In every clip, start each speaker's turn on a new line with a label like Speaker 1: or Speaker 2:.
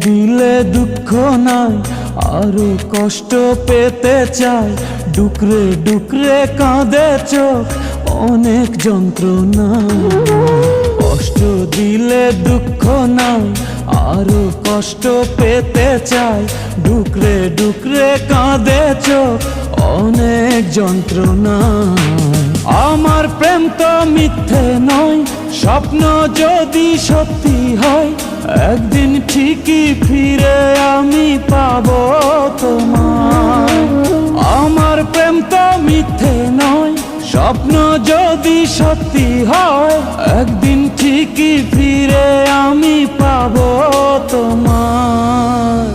Speaker 1: দিলে দুঃখ নাই, আরো কষ্ট পেতে চাই। ডুকরে ডুকরে কাঁদে চোখ, অনেক যন্ত্রণা। কষ্ট দিলে দুঃখ নাই, আরো কষ্ট পেতে চাই। ডুকরে ডুকরে কাঁদে চোখ, অনেক যন্ত্রণা। আমার প্রেম তো মিথ্যে নয়, স্বপ্ন যদি সত্যি হয়, একদিন ঠিকই ফিরে আমি পাবো তোমায়। আমার প্রেম তো মিথ্যে নয়, স্বপ্ন যদি সত্যি হয়, একদিন ঠিকই ফিরে আমি পাবো তোমায়।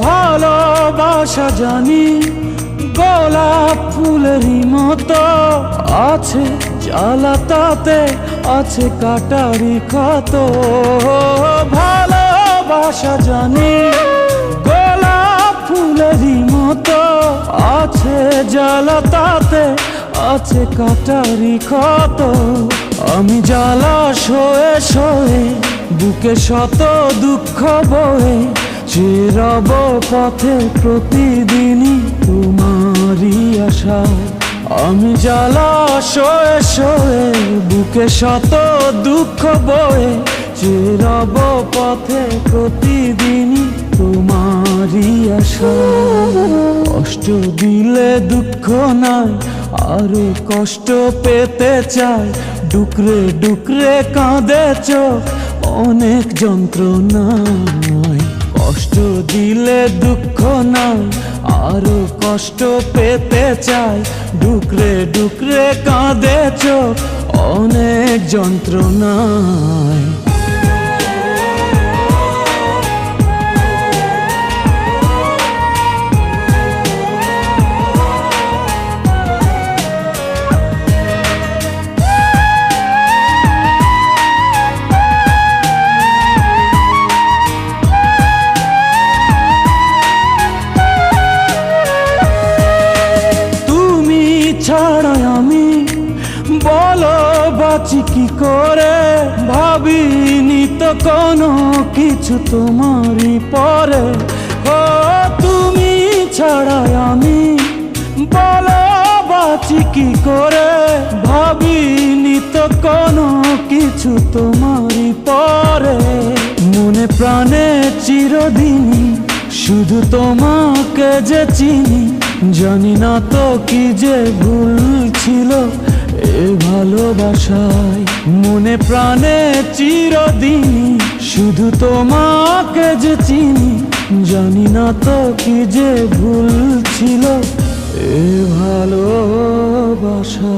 Speaker 1: ভালোবাসা জানি গোলাপ ফুলেরই মতো, আছে জ্বালা তাতে আছে কাটারি ক্ষত। ভালোবাসা জানি গোলাপ ফুলেরই মতো, আছে জ্বালা তাতে আছে কাটারি ক্ষত। আমি জ্বালা সয়ে সয়ে বুকে শত দুঃখ বয়ে, চিরব পথে প্রতিদিনই তোমারই আশায়। আমি জ্বালা সয়ে সয়ে বুকে শত দুঃখ বয়ে, চিরব পথে প্রতিদিনই তোমারই আশায়। কষ্ট দিলে দুঃখ নাই, আরো কষ্ট পেতে চাই। ডুকরে ডুকরে কাঁদে চোখ, অনেক যন্ত্রণায়। কষ্ট দিলে দুঃখ নাই, আরো কষ্ট পেতে চাই। ডুকরে ডুকরে কাঁদে চোখ, অনেক যন্ত্রণায়। ছাড়া আমি বলো বাঁচি কি করে, ভাবিনি তো কোনো কিছু তোমারই পরে। ও তুমি ছাড়া আমি বলো বাঁচি কি করে, ভাবিনি তো কোনো কিছু তোমারই পরে। মনে প্রাণে চিরদিনই শুধু তোমাকে যে চিনি, জানি না তো কি যে ভুল ছিল এ ভালোবাসায়। মনে প্রাণে চিরদিনই শুধু তোমাকে যে চিনি, জানি না তো কি যে ভুল ছিল এ ভালোবাসা।